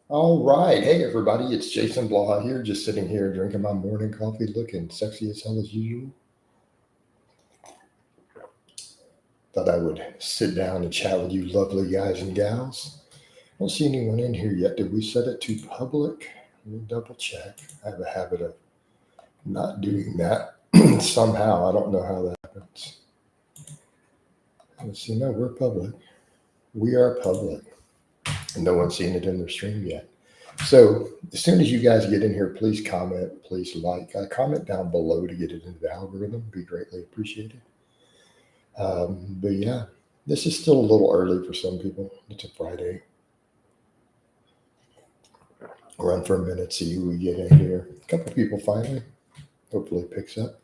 All right. Hey, everybody. It's Jason Blaha here, just sitting here drinking my morning coffee, looking sexy as hell as usual. Thought I would sit down and chat with you lovely guys and gals. I don't see anyone in here yet. Did we set it to public? Let me double check. I have a habit of not doing that somehow. I don't know how that happens. Let's see. No, we're public. We are public. And no one's seen it in their stream yet. So as soon as you guys get in here, please comment, please like. Comment down below to get it into the algorithm. Be greatly appreciated. But yeah, this is still a little early for some people. It's a Friday. Run for a minute, see who we get in here. A couple people finally. Hopefully it picks up.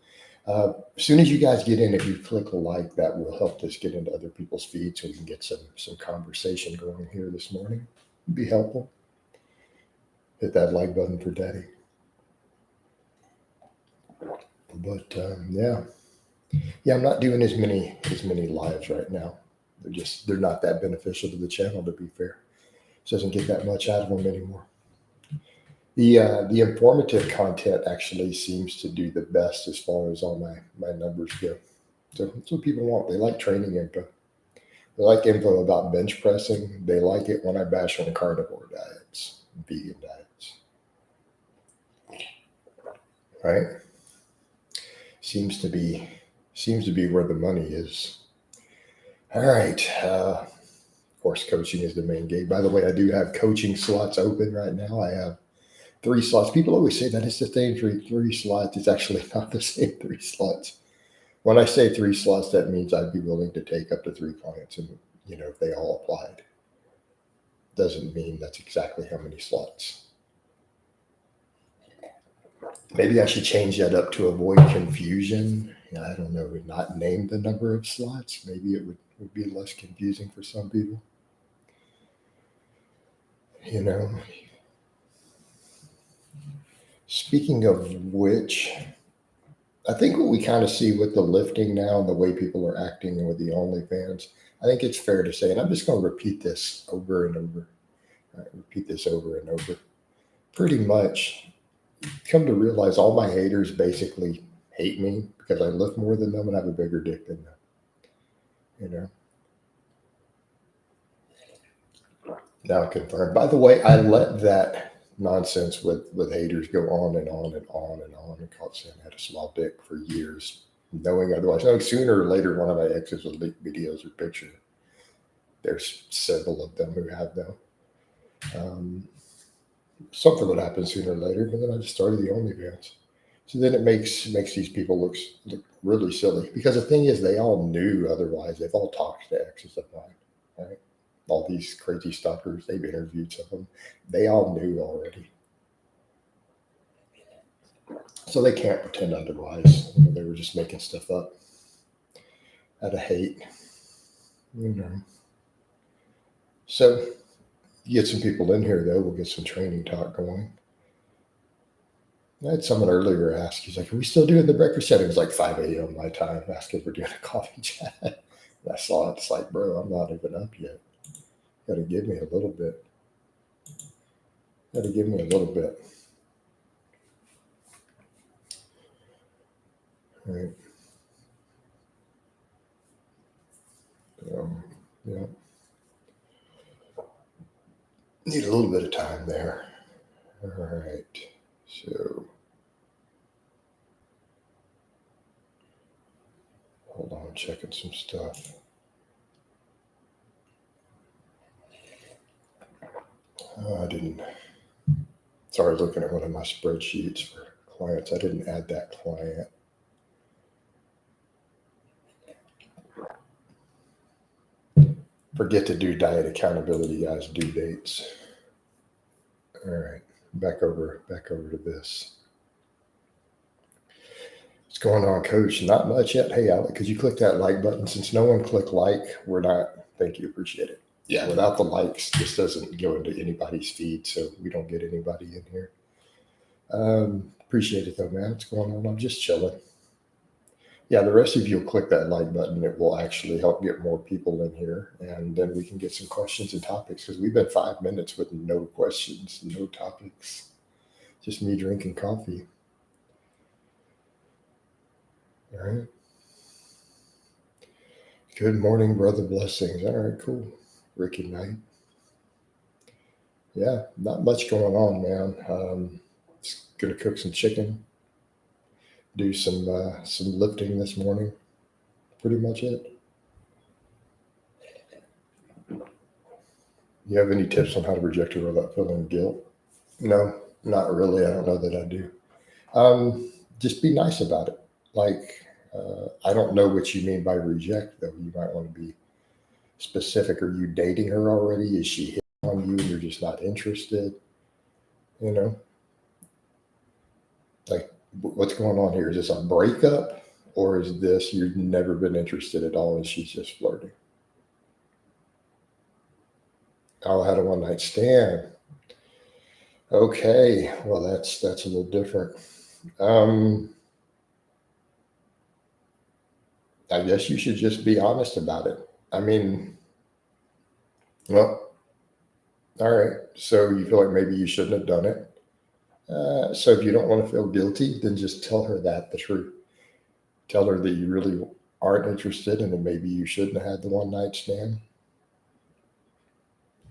As soon as you guys get in, if you click like, that will help us get into other people's feeds so we can get some conversation going here this morning. It'd be helpful. Hit that like button for daddy. But yeah, I'm not doing as many lives right now. They're not that beneficial to the channel, to be fair. It doesn't get that much out of them anymore. The informative content actually seems to do the best as far as all my numbers go. So that's what people want. They like training info. They like info about bench pressing. They like it when I bash on carnivore diets, vegan diets. Right? Seems to be where the money is. All right. Of course, coaching is the main gig. By the way, I do have coaching slots open right now. I have 3 slots. People always say that it's the same three slots. It's actually not the same 3 slots. When I say 3 slots, that means I'd be willing to take up to 3 clients, and if they all applied. Doesn't mean that's exactly how many slots. Maybe I should change that up to avoid confusion. I don't know, not name the number of slots. Maybe it would be less confusing for some people. Speaking of which, I think what we kind of see with the lifting now and the way people are acting and with the OnlyFans, I think it's fair to say, and I'm just going to repeat this over and over. Repeat this over and over. Pretty much come to realize all my haters basically hate me because I lift more than them and have a bigger dick than them. Now confirmed. By the way, I let that nonsense with haters go on and on and on and on, and called saying I had a small dick for years, knowing otherwise. Knowing sooner or later one of my exes would leak videos or pictures. There's several of them who have them. Something would happen sooner or later, but then I just started the OnlyFans. So then it makes these people look really silly, because the thing is, they all knew otherwise. They've all talked to exes of mine, right? All these crazy stalkers, they've interviewed some of them. They all knew already. So they can't pretend otherwise. They were just making stuff up out of hate. So get some people in here, though. We'll get some training talk going. I had someone earlier ask, he's like, are we still doing the breakfast chat? It was like 5 a.m. my time, asking if we're doing a coffee chat. And I saw it. It's like, bro, I'm not even up yet. Got to give me a little bit. Right. Yeah. Need a little bit of time there. All right. So hold on, I'm checking some stuff. I didn't. Sorry, looking at one of my spreadsheets for clients. I didn't add that client. Forget to do diet accountability, guys. Due dates. All right, back over to this. What's going on, Coach? Not much yet. Hey, Alec, could you click that like button? Since no one clicked like, we're not. Thank you, appreciate it. Yeah, without the likes, this doesn't go into anybody's feed, so we don't get anybody in here. Appreciate it though, man. What's going on? I'm just chilling. Yeah, the rest of you will click that like button. It will actually help get more people in here, and then we can get some questions and topics, because we've been 5 minutes with no questions, no topics, just me drinking coffee. All right. Good morning, brother. Blessings. All right, cool. Ricky Knight. Yeah, not much going on, man. Just gonna cook some chicken, do some lifting this morning. Pretty much it. You have any tips on how to reject her without feeling guilt? No, not really. I don't know that I do. Just be nice about it. Like, I don't know what you mean by reject, though. You might want to be specific. Are you dating her already? Is she hitting on you and you're just not interested? You know, like, what's going on here? Is this a breakup, or is this you've never been interested at all and she's just flirting? Oh, I had a one night stand. Okay, well that's a little different. Um, I guess you should just be honest about it. I mean, well, all right. So you feel like maybe you shouldn't have done it. So if you don't want to feel guilty, then just tell her the truth. Tell her that you really aren't interested, and that maybe you shouldn't have had the one night stand.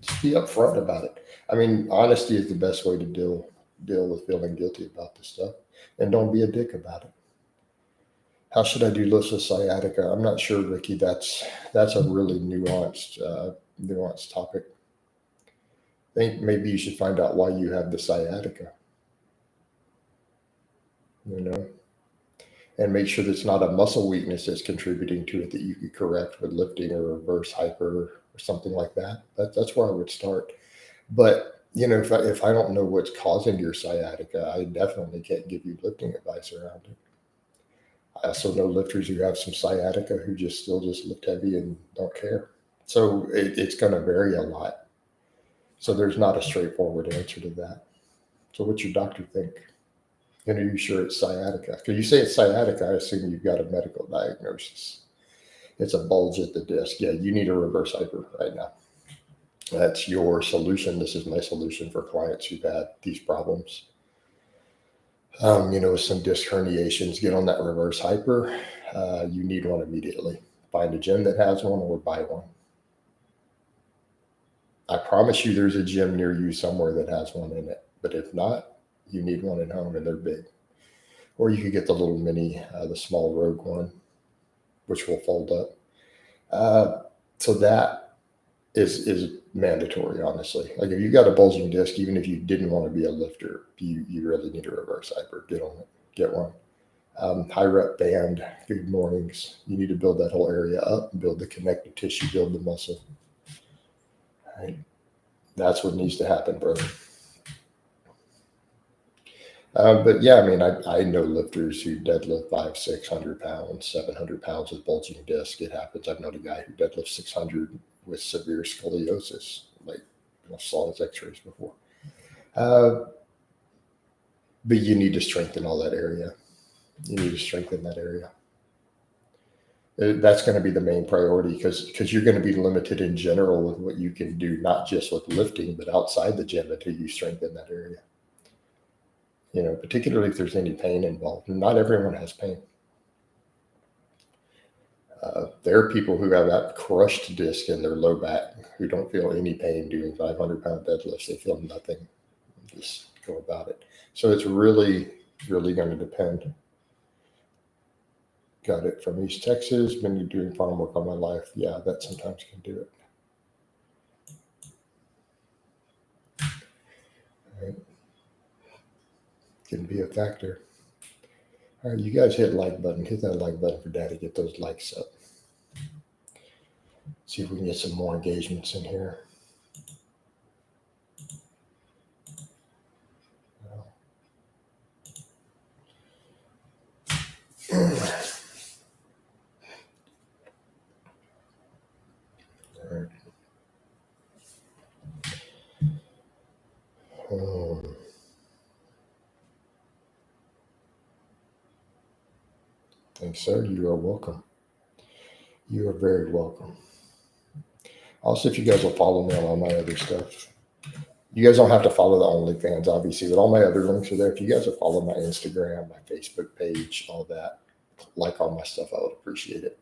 Just be upfront about it. I mean, honesty is the best way to deal with feeling guilty about this stuff, and don't be a dick about it. How should I do lifts with sciatica? I'm not sure, Ricky. That's a really nuanced topic. I think maybe you should find out why you have the sciatica. You know, and make sure that's not a muscle weakness that's contributing to it, that you could correct with lifting or reverse hyper or something like that. That's where I would start. But if I don't know what's causing your sciatica, I definitely can't give you lifting advice around it. I also know lifters who have some sciatica who just still just lift heavy and don't care. So it's going to vary a lot. So there's not a straightforward answer to that. So what's your doctor think? And are you sure it's sciatica? Because you say it's sciatica, I assume you've got a medical diagnosis. It's a bulge at the disc. Yeah, you need a reverse hyper right now. That's your solution. This is my solution for clients who've had these problems. With some disc herniations, get on that reverse hyper. You need one immediately. Find a gym that has one, or buy one. I promise you there's a gym near you somewhere that has one in it. But if not, you need one at home, and they're big. Or you could get the little mini, the small Rogue one, which will fold up. So that is mandatory, honestly. Like, if you got a bulging disc, even if you didn't want to be a lifter, you really need a reverse hyper. Get on it. Get one. High rep band. Good mornings. You need to build that whole area up, build the connective tissue, build the muscle. Right? That's what needs to happen, brother. But yeah, I mean, I know lifters who deadlift 500, 600 pounds, 700 pounds with bulging disc. It happens. I've known a guy who deadlifts 600 with severe scoliosis. Like, I saw his X-rays before. Uh, but you need to strengthen all that area. You need to strengthen that area. That's going to be the main priority, because you're going to be limited in general with what you can do, not just with lifting, but outside the gym, until you strengthen that area. Particularly if there's any pain involved. Not everyone has pain. There are people who have that crushed disc in their low back who don't feel any pain doing 500-pound deadlifts. They feel nothing. Just go about it. So it's really, really going to depend. Got it from East Texas. Been doing farm work all my life. Yeah, that sometimes can do it. All right. Can be a factor. All right, you guys hit like button. Hit that like button for Daddy. Get those likes up. See if we can get some more engagements in here. All right. Thank sir. You are welcome. You are very welcome. Also, if you guys will follow me on all my other stuff, you guys don't have to follow the OnlyFans, obviously, but all my other links are there. If you guys will follow my Instagram, my Facebook page, all that, like all my stuff, I would appreciate it.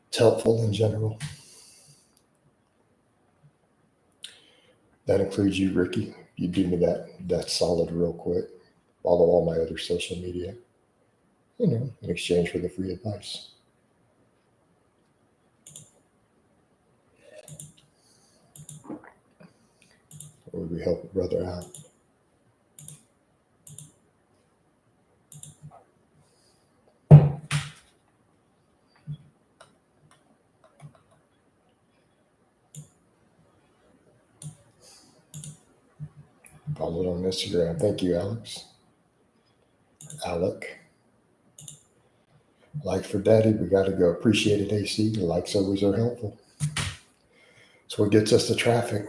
It's helpful in general. That includes you, Ricky. You do me that solid real quick. Follow all my other social media, in exchange for the free advice. Or we help a brother out. Follow it on Instagram. Thank you, Alex. Alec. Like for daddy, we got to go. Appreciate it, AC. Likes always are helpful. It's what gets us to traffic.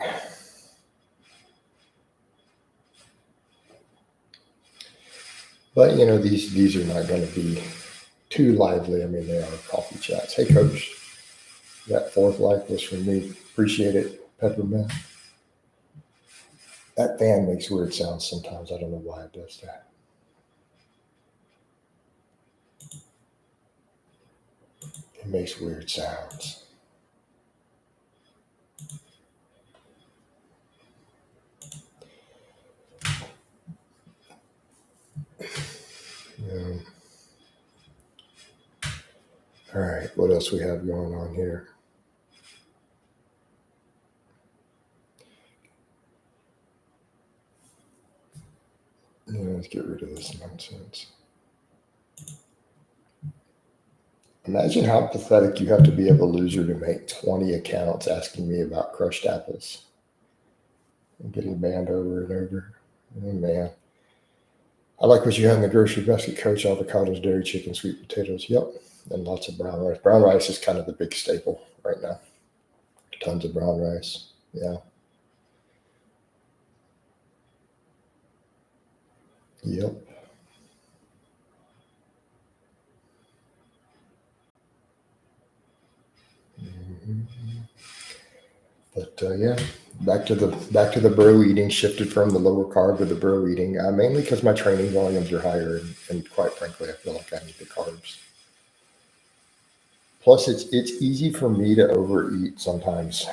But, these are not going to be too lively. I mean, they are coffee chats. Hey, Coach. That fourth like was from me. Appreciate it, Peppermint. That fan makes weird sounds sometimes. I don't know why it does that. It makes weird sounds. Yeah. All right, what else we have going on here? Let's get rid of this nonsense. Imagine how pathetic you have to be of a loser to make 20 accounts asking me about crushed apples. I'm getting banned over and over. Oh, man. I like what you have in the grocery basket, Coach. Avocados, dairy chicken, sweet potatoes. Yep. And lots of brown rice. Brown rice is kind of the big staple right now. Tons of brown rice. Yeah. Yep. Mm-hmm. But yeah, back to the bro eating. Shifted from the lower carb to the bro eating, mainly because my training volumes are higher, and quite frankly, I feel like I need the carbs. Plus, it's easy for me to overeat sometimes,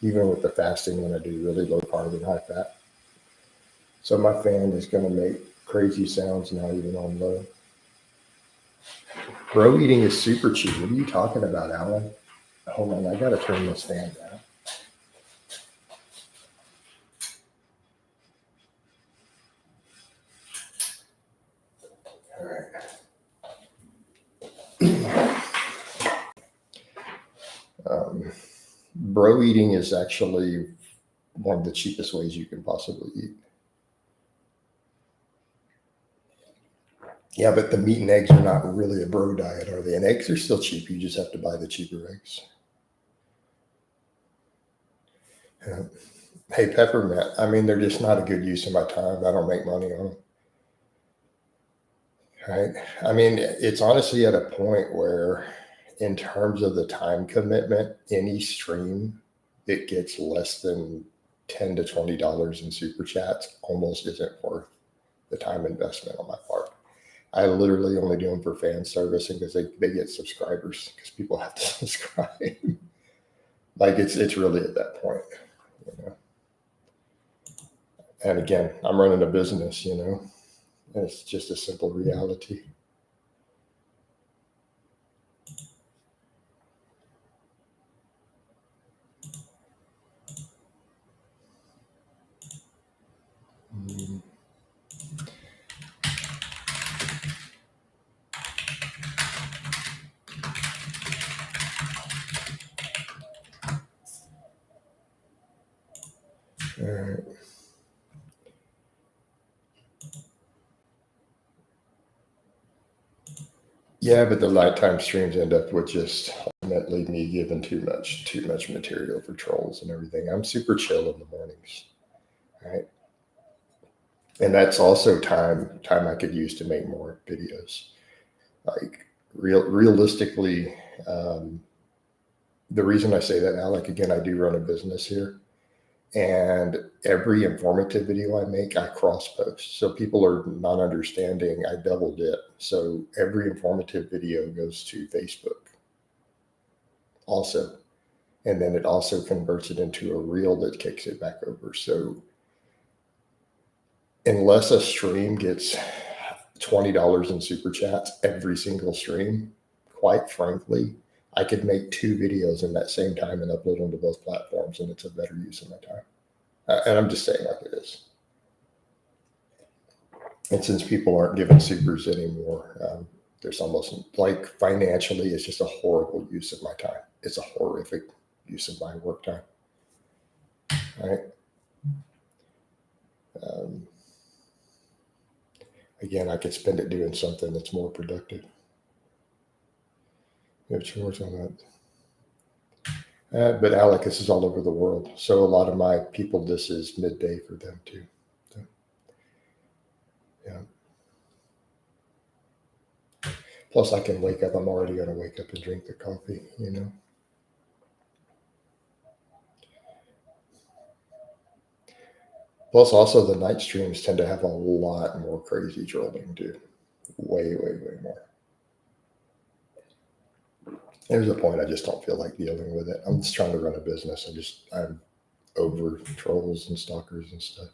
even with the fasting when I do really low carb and high fat. So my fan is going to make crazy sounds now, even on low. Bro eating is super cheap. What are you talking about, Alan? Hold on, I got to turn this fan down. All right. Bro eating is actually one of the cheapest ways you can possibly eat. Yeah, but the meat and eggs are not really a bro diet, are they? And eggs are still cheap. You just have to buy the cheaper eggs. Yeah. Hey, peppermint. I mean, they're just not a good use of my time. I don't make money on them. Right? I mean, it's honestly at a point where, in terms of the time commitment, any stream that gets less than $10 to $20 in super chats almost isn't worth the time investment on my part. I literally only do them for fan service and because they get subscribers because people have to subscribe. Like it's really at that point, And again, I'm running a business, and it's just a simple reality. Mm. All right. Yeah, but the nighttime streams end up with just ultimately me giving too much material for trolls and everything. I'm super chill in the mornings, right? And that's also time I could use to make more videos. Like realistically, the reason I say that now, like again, I do run a business here, and every informative video I make, I cross post. So people are not understanding. I double dip. So every informative video goes to Facebook also. And then it also converts it into a reel that kicks it back over. So unless a stream gets $20 in super chats every single stream, quite frankly, I could make 2 videos in that same time and upload them to both platforms, and it's a better use of my time. And I'm just saying like it is. And since people aren't giving supers anymore, there's almost like financially, it's just a horrible use of my time. It's a horrific use of my work time. Right. Again, I could spend it doing something that's more productive. You have chores on that. But Alec, this is all over the world. So a lot of my people, this is midday for them too. So, yeah. Plus, I can wake up. I'm already going to wake up and drink the coffee, you know. Plus, also the night streams tend to have a lot more crazy trolling too. Way, way, way more. There's a point I just don't feel like dealing with it. I'm just trying to run a business. I'm over trolls and stalkers and stuff.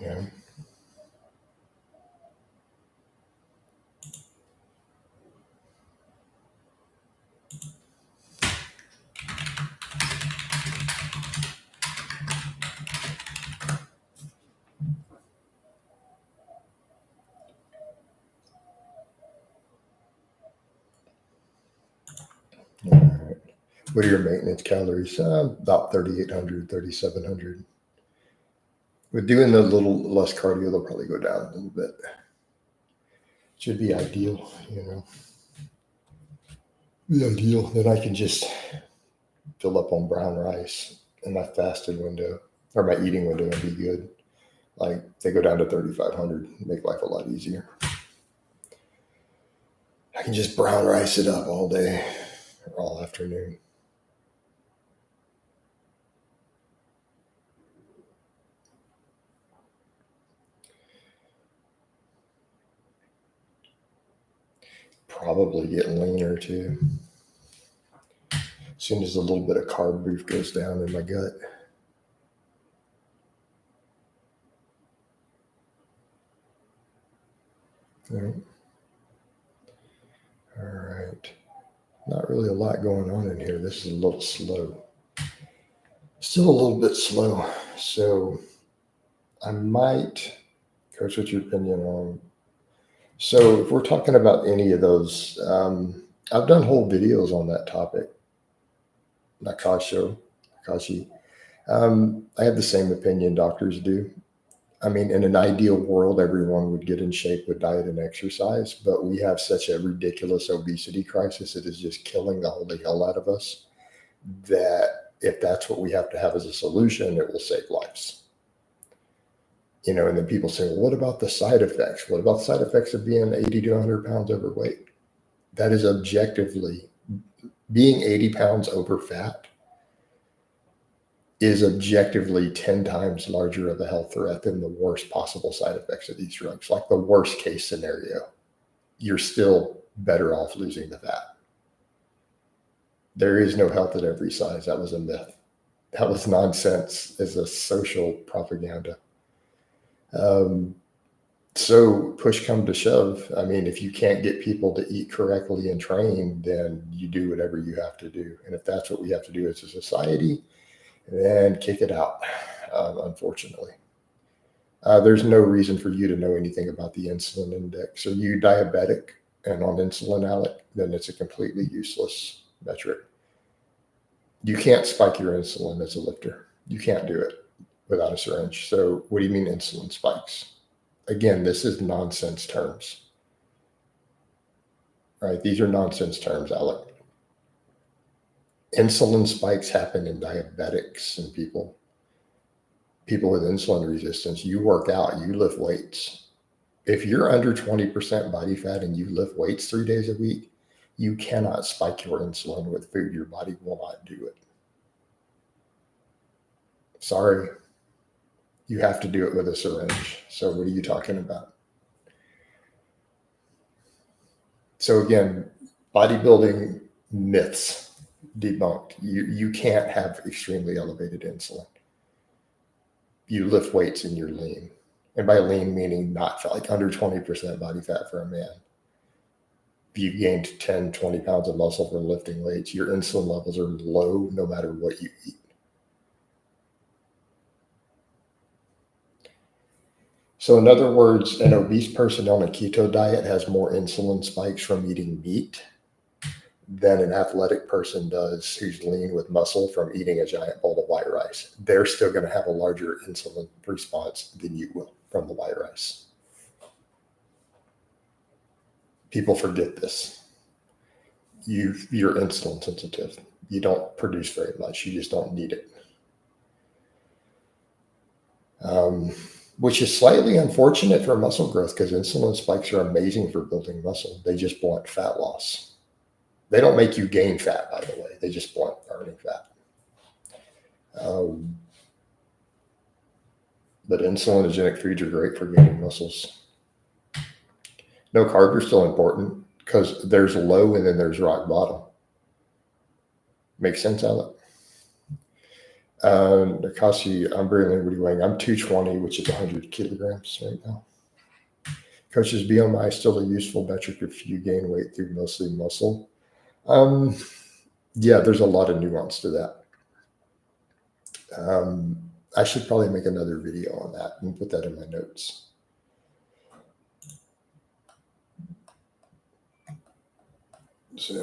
You know. All right. What are your maintenance calories? About 3,800, 3,700. With doing a little less cardio, they'll probably go down a little bit. Should be ideal, you know. Be ideal. Then I can just fill up on brown rice in my fasted window or my eating window and be good. Like they go down to 3,500, make life a lot easier. I can just brown rice it up all day or all afternoon. Probably get leaner too. As soon as a little bit of carb beef goes down in my gut. All right. Not really a lot going on in here. This is a little slow. Still a little bit slow. So I might, Coach, what's your opinion on? So if we're talking about any of those, I've done whole videos on that topic. Nakashi. I have the same opinion doctors do. I mean, in an ideal world, everyone would get in shape with diet and exercise, but we have such a ridiculous obesity crisis. It is just killing the holy hell out of us that if that's what we have to have as a solution, it will save lives. You know, and then people say, well, what about the side effects? What about the side effects of being 80 to 100 pounds overweight? That is objectively, being 80 pounds over fat is objectively 10 times larger of a health threat than the worst possible side effects of these drugs. Like the worst case scenario, you're still better off losing the fat. There is no health at every size. That was a myth. That was nonsense as a social propaganda. So push come to shove. I mean, if you can't get people to eat correctly and train, then you do whatever you have to do. And if that's what we have to do as a society, then kick it out, unfortunately. There's no reason for you to know anything about the insulin index. Are you diabetic and on insulin, Alec? Then it's a completely useless metric. You can't spike your insulin as a lifter. You can't do it without a syringe. So what do you mean insulin spikes? Again, this is nonsense terms. right? These are nonsense terms, Alec. Insulin spikes happen in diabetics and people with insulin resistance. You work out, you lift weights. If you're under 20% body fat and you lift weights 3 days a week, you cannot spike your insulin with food. Your body will not do it. Sorry, you have to do it with a syringe. So what are you talking about? So again, bodybuilding myths debunked. You can't have extremely elevated insulin. You lift weights and you're lean. And by lean, meaning not fat, like under 20% body fat for a man. If you gained 10, 20 pounds of muscle from lifting weights, your insulin levels are low no matter what you eat. So in other words, an obese person on a keto diet has more insulin spikes from eating meat than an athletic person does who's lean with muscle from eating a giant bowl of white rice. They're still going to have a larger insulin response than you will from the white rice. People forget this. You're insulin sensitive. You don't produce very much. You just don't need it. Which is slightly unfortunate for muscle growth because insulin spikes are amazing for building muscle. They just blunt fat loss. They don't make you gain fat, by the way. They just blunt burning fat. But insulinogenic foods are great for gaining muscles. No carbs are still important because there's low and then there's rock bottom. Makes sense, Alec? Nakashi, I'm very lean. What are you weighing? I'm 220, which is 100 kilograms right now. Coach's BMI is still a useful metric if you gain weight through mostly muscle. Yeah, there's a lot of nuance to that. I should probably make another video on that and put that in my notes. So,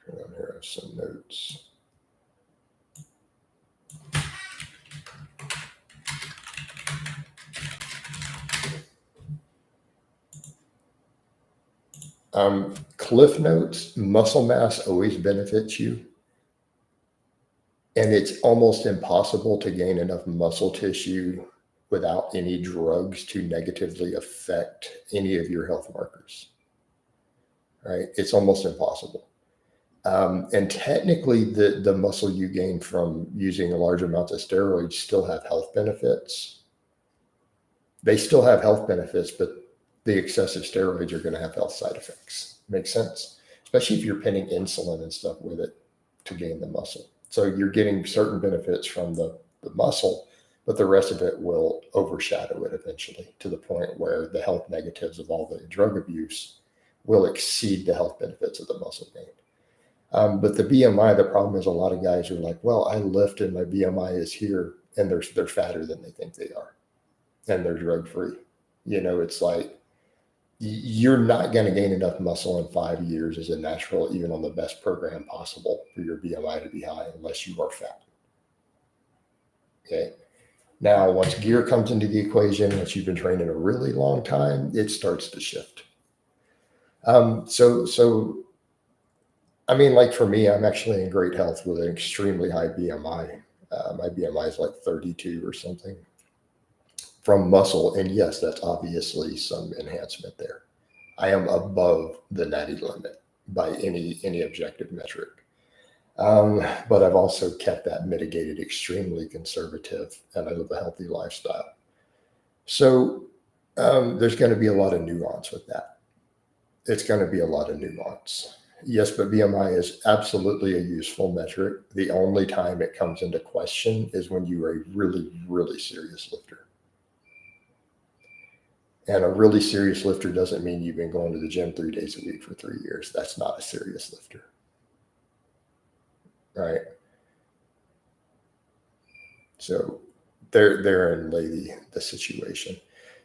here I have some notes. Cliff notes, muscle mass always benefits you. And it's almost impossible to gain enough muscle tissue without any drugs to negatively affect any of your health markers, right? It's almost impossible. And technically, the muscle you gain from using large amounts of steroids still have health benefits. They still have health benefits, but the excessive steroids are going to have health side effects. Makes sense? Especially if you're pinning insulin and stuff with it to gain the muscle. So you're getting certain benefits from the muscle, but the rest of it will overshadow it eventually to the point where the health negatives of all the drug abuse will exceed the health benefits of the muscle gain. But the BMI, the problem is a lot of guys are like, well, I lift and my BMI is here, and they're fatter than they think they are, and they're drug free. You know, it's like you're not going to gain enough muscle in 5 years as a natural, even on the best program possible, for your BMI to be high unless you are fat. Okay. Now, once gear comes into the equation, once you've been training a really long time, it starts to shift. So I mean, like for me, I'm actually in great health with an extremely high BMI. My BMI is like 32 or something from muscle. And yes, that's obviously some enhancement there. I am above the natty limit by any objective metric. But I've also kept that mitigated extremely conservative, and I live a healthy lifestyle. So there's going to be a lot of nuance with that. It's going to be a lot of nuance. Yes, but BMI is absolutely a useful metric. The only time it comes into question is when you are a really, really serious lifter. And a really serious lifter doesn't mean you've been going to the gym 3 days a week for 3 years. That's not a serious lifter. Right? So therein lay the situation.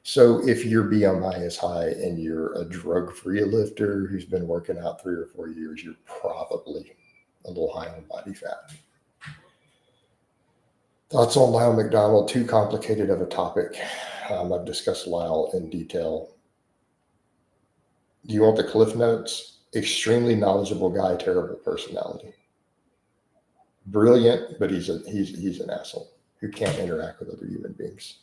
So if your BMI is high and you're a drug-free lifter who's been working out 3 or 4 years, you're probably a little high on body fat. Thoughts on Lyle McDonald? Too complicated of a topic. I've discussed Lyle in detail. Do you want the Cliff Notes? Extremely knowledgeable guy, terrible personality. Brilliant, but he's an asshole who can't interact with other human beings.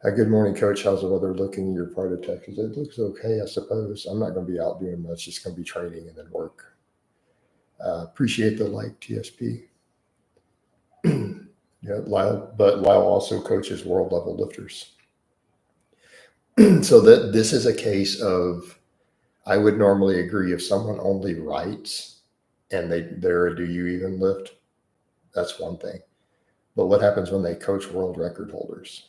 Good morning, Coach. How's the weather looking in your part of Texas? It looks okay, I suppose. I'm not going to be out doing much. Just going to be training and then work. Appreciate the like, TSP. Yeah, Lyle also coaches world level lifters. So that this is a case of, I would normally agree if someone only writes and they're a do you even lift, that's one thing. But what happens when they coach world record holders?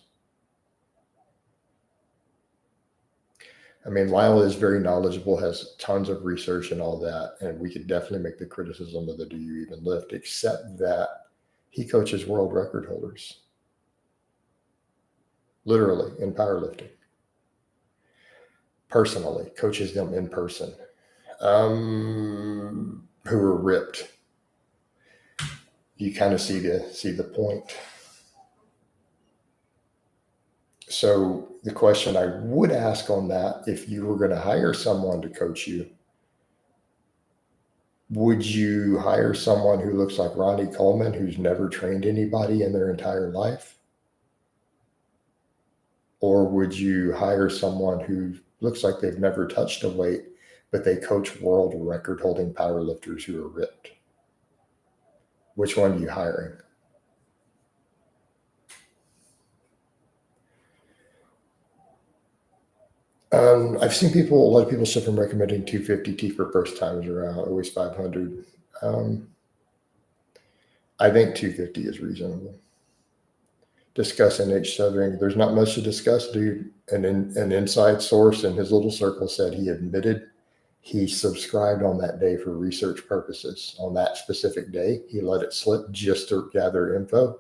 I mean, Lyle is very knowledgeable, has tons of research and all that, and we could definitely make the criticism of the do you even lift, except that he coaches world record holders, literally in powerlifting. Personally, coaches them in person, who are ripped. You kind of see the point. So the question I would ask on that, if you were going to hire someone to coach you, would you hire someone who looks like Ronnie Coleman, who's never trained anybody in their entire life? Or would you hire someone who looks like they've never touched a weight, but they coach world record holding powerlifters who are ripped? Which one are you hiring? I've seen a lot of people shift from recommending 250T for first timers around always 500. I think 250 is reasonable. Discuss NH7. There's not much to discuss, dude. An inside source in his little circle said he admitted he subscribed on that day for research purposes. On that specific day, he let it slip just to gather info.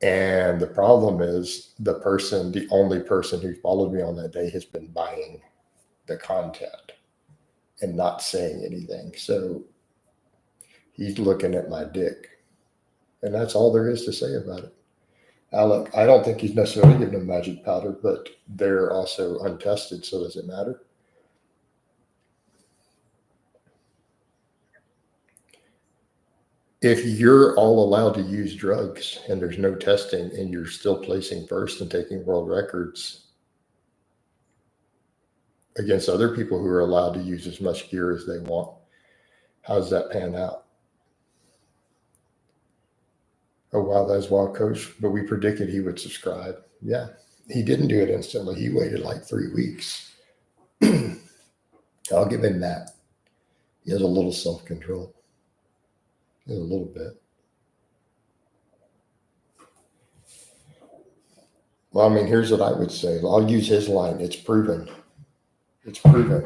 And the problem is the only person who followed me on that day has been buying the content and not saying anything. So he's looking at my dick. And that's all there is to say about it. Alec, I don't think he's necessarily giving them magic powder, but they're also untested, so does it matter? If you're all allowed to use drugs and there's no testing and you're still placing first and taking world records against other people who are allowed to use as much gear as they want, how does that pan out? Oh, wow, that's wild, Coach. But we predicted he would subscribe. Yeah, he didn't do it instantly. He waited like 3 weeks. I'll give him that. He has a little self-control. A little bit. Well, I mean, here's what I would say. I'll use his line. It's proven. It's proven.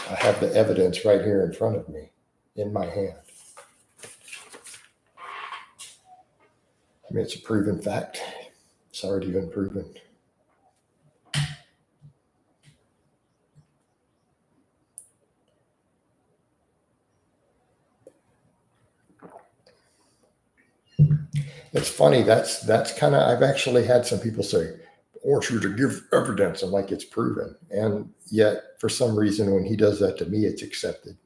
I have the evidence right here in front of me, in my hand. I mean, it's a proven fact. It's already been proven. It's funny. That's kind of, I've actually had some people say, I want you to give evidence. I'm like, it's proven. And yet, for some reason, when he does that to me, it's accepted.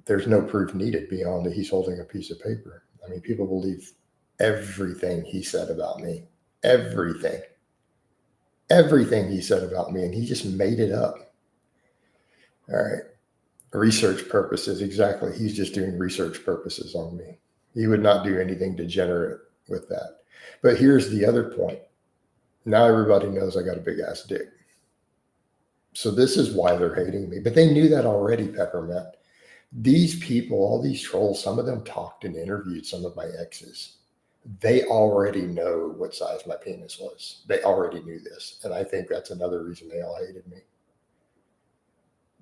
There's no proof needed beyond that he's holding a piece of paper. I mean, people believe everything he said about me. Everything he said about me, and he just made it up. All right. Research purposes. Exactly. He's just doing research purposes on me. He would not do anything degenerate with that. But here's the other point. Now everybody knows I got a big ass dick. So this is why they're hating me. But they knew that already, Peppermint. These people, all these trolls, some of them talked and interviewed some of my exes. They already know what size my penis was. They already knew this. And I think that's another reason they all hated me.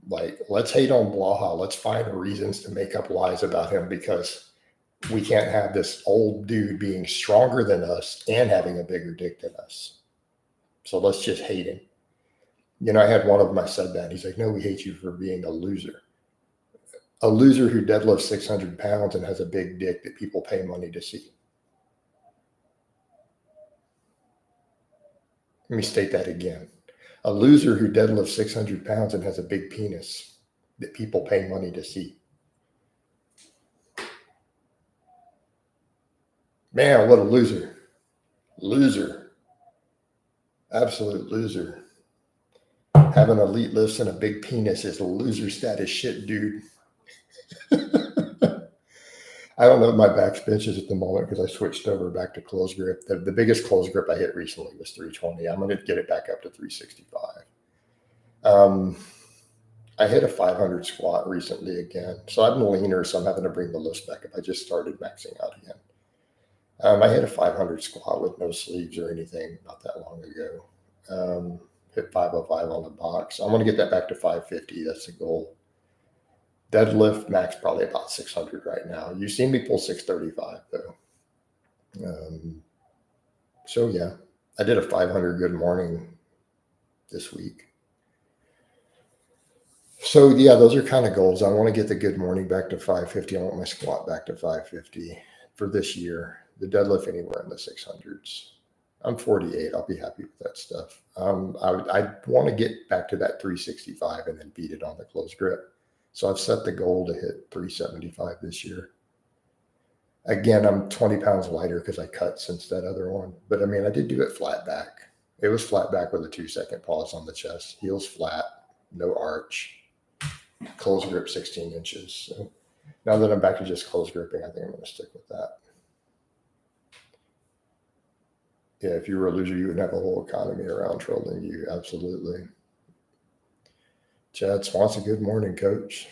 Like, let's hate on Blaha. Let's find reasons to make up lies about him because we can't have this old dude being stronger than us and having a bigger dick than us. So let's just hate him. You know, I had one of them, I said that. He's like, no, we hate you for being a loser. A loser who deadlifts 600 pounds and has a big dick that people pay money to see. Let me state that again. A loser who deadlifts 600 pounds and has a big penis that people pay money to see. Man, what a loser. Loser. Absolute loser. Having elite lifts and a big penis is loser status shit, dude. I don't know what my back bench is at the moment because I switched over back to close grip. The biggest close grip I hit recently was 320. I'm going to get it back up to 365. I hit a 500 squat recently again. So I've been leaner, so I'm having to bring the lifts back up. I just started maxing out again. I hit a 500 squat with no sleeves or anything not that long ago. Hit 505 on the box. I want to get that back to 550. That's the goal. Deadlift max probably about 600 right now. You see me pull 635 though. So yeah, I did a 500 good morning this week. So yeah, those are kind of goals. I want to get the good morning back to 550. I want my squat back to 550 for this year. The deadlift anywhere in the 600s. I'm 48. I'll be happy with that stuff. I want to get back to that 365 and then beat it on the close grip. So I've set the goal to hit 375 this year. Again, I'm 20 pounds lighter because I cut since that other one. But I mean, I did do it flat back. It was flat back with a 2-second pause on the chest. Heels flat, no arch. Close grip 16 inches. So now that I'm back to just close gripping, I think I'm going to stick with that. Yeah, if you were a loser, you would have a whole economy around trolling you. Absolutely. Chad Swanson, good morning, coach.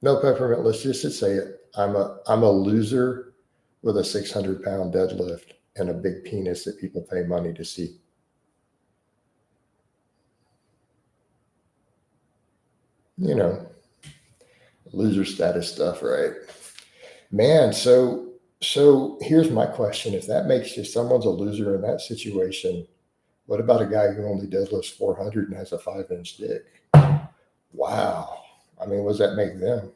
No peppermint, let's just say it. I'm a loser with a 600-pound deadlift and a big penis that people pay money to see. You know, loser status stuff, right? Man, so here's my question. If that makes you someone's a loser in that situation, what about a guy who only deadlifts 400 and has a 5-inch dick? Wow. I mean, what does that make them?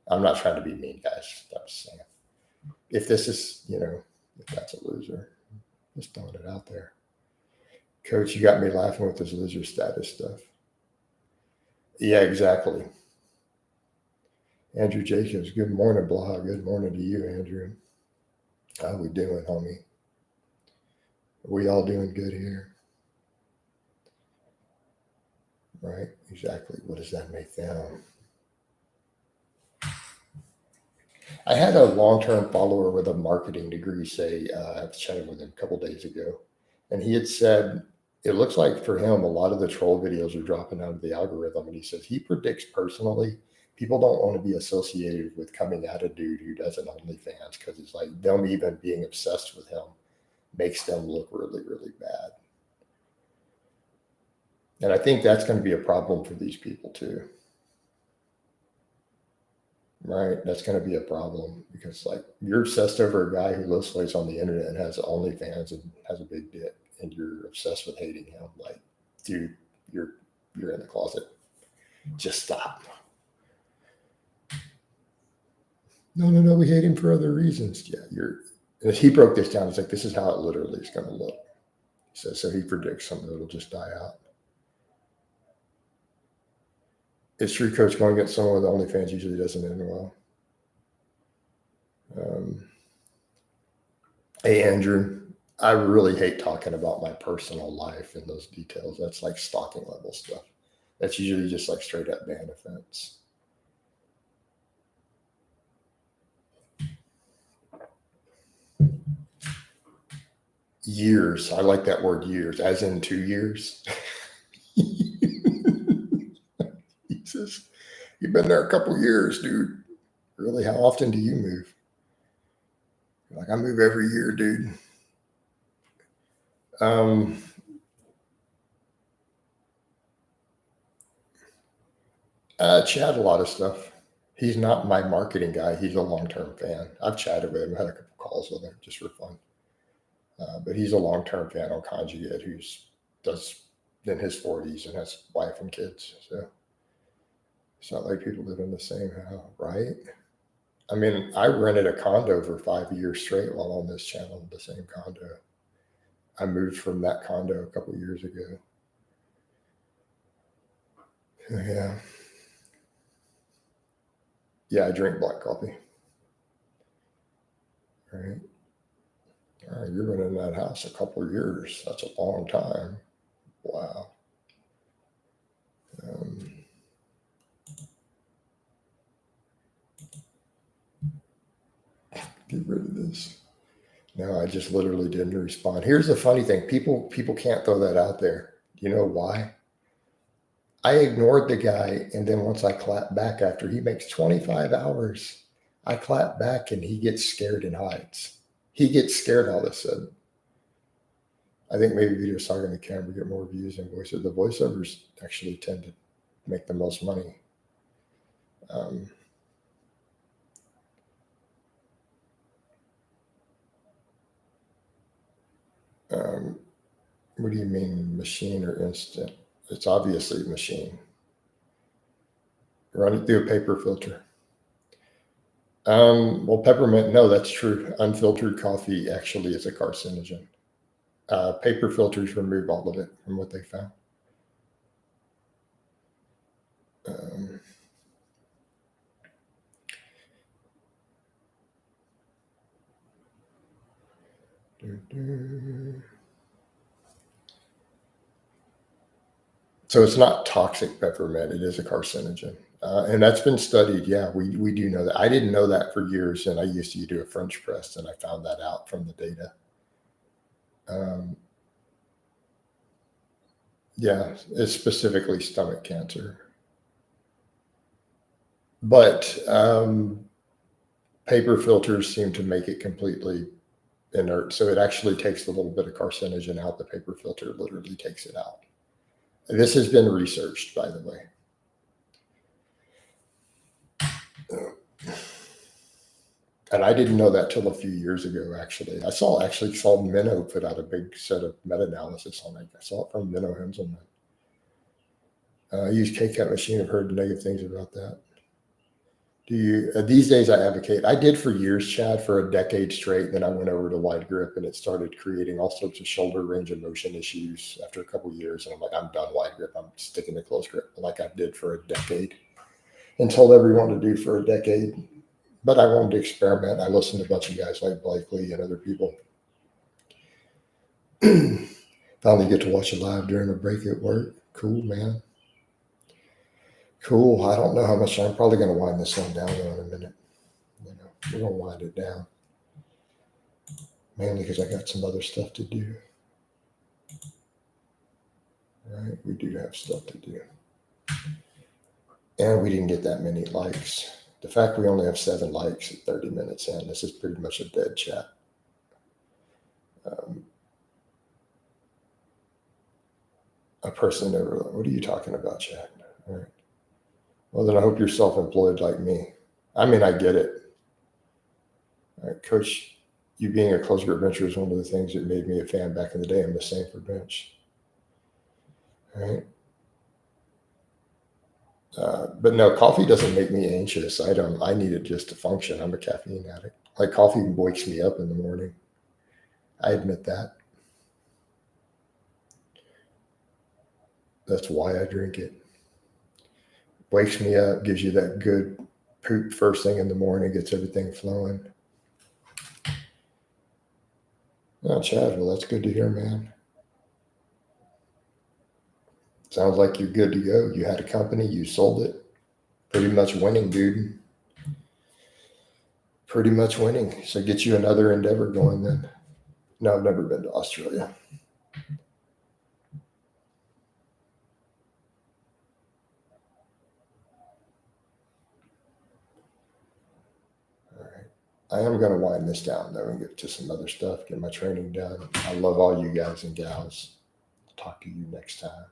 I'm not trying to be mean, guys. I'm just saying. If this is, if that's a loser, just throwing it out there. Coach, you got me laughing with this loser status stuff. Yeah, exactly. Andrew Jacobs, good morning, Blaha. Good morning to you, Andrew. How we doing, homie? Are we all doing good here? Right, exactly. What does that make them? I had a long-term follower with a marketing degree say, I was chatting with him a couple days ago, and he had said, it looks like for him, a lot of the troll videos are dropping out of the algorithm. And he says he predicts personally, people don't want to be associated with coming at a dude who does an OnlyFans because it's like them even being obsessed with him makes them look really, really bad. And I think that's going to be a problem for these people too. Right? That's going to be a problem because like you're obsessed over a guy who lives on the internet and has OnlyFans and has a big dick, and you're obsessed with hating him. Like, dude, you're in the closet. Just stop. No, we hate him for other reasons. Yeah, and he broke this down. It's like, this is how it literally is going to look. He says, so he predicts something that'll just die out. It's true, Coach, going against someone with OnlyFans usually doesn't end well. Hey, Andrew, I really hate talking about my personal life and those details. That's like stalking level stuff. That's usually just like straight up ban offense. Years. I like that word years, as in 2 years. Jesus, you've been there a couple years, dude. Really, how often do you move? Like, I move every year, dude. Chat a lot of stuff. He's not my marketing guy. He's a long-term fan. I've chatted with him, had a couple calls with him just for fun. But he's a long-term fan on Conjugate who's does in his 40s and has wife and kids. So it's not like people live in the same house, right? I mean, I rented a condo for 5 years straight while on this channel, the same condo. I moved from that condo a couple years ago. Yeah. Yeah, I drink black coffee. Right. All right, you've been in that house a couple of years. That's a long time. Wow. Um, get rid of this. No, I just literally didn't respond. Here's the funny thing: people can't throw that out there. You know why? I ignored the guy, and then once I clap back after he makes 25 hours, I clap back, and he gets scared and hides. He gets scared all of a sudden. I think maybe videos talking to the camera get more views than voiceovers. The voiceovers actually tend to make the most money. Um, um, what do you mean, machine or instant? It's obviously machine. Run it through a paper filter. Well, peppermint, no, that's true. Unfiltered coffee actually is a carcinogen. Paper filters remove all of it from what they found. Um, so it's not toxic peppermint. It is a carcinogen. And that's been studied. Yeah, we do know that. I didn't know that for years. And I used to do a French press, and I found that out from the data. Yeah, it's specifically stomach cancer. But paper filters seem to make it completely inert. So it actually takes a little bit of carcinogen out. The paper filter literally takes it out. This has been researched, by the way. And I didn't know that till a few years ago, actually. I saw Minnow put out a big set of meta-analysis on it. I saw it from Minnow Henselman. I use K-Cut machine. I've heard negative things about that. Do you these days I advocate. I did for years, Chad, for a decade straight. Then I went over to wide grip, and it started creating all sorts of shoulder range of motion issues after a couple of years. And I'm like, I'm done wide grip. I'm sticking to close grip like I did for a decade and told everyone to do for a decade. But I wanted to experiment. I listened to a bunch of guys like Blakely and other people. Finally get to watch it live during a break at work. Cool, man. Cool. I don't know how much. I'm probably going to wind this one down though in a minute. We're going to wind it down. Mainly because I got some other stuff to do. Right? We do have stuff to do. And we didn't get that many likes. The fact we only have 7 likes at 30 minutes in, this is pretty much a dead chat. A person never, what are you talking about, Chad? All right. Well, then I hope you're self-employed like me. I mean, I get it. All right, Coach, you being a close grip bencher is one of the things that made me a fan back in the day. I'm the same for bench. All right. But no, coffee doesn't make me anxious. I need it just to function. I'm a caffeine addict. Like coffee wakes me up in the morning. I admit that. That's why I drink it. Wakes me up, gives you that good poop first thing in the morning, gets everything flowing. Oh, Chad, well, that's good to hear, man. Sounds like you're good to go. You had a company, you sold it. Pretty much winning, dude. Pretty much winning. So get you another endeavor going then. No, I've never been to Australia. All right. I am going to wind this down though and get to some other stuff, get my training done. I love all you guys and gals. Talk to you next time.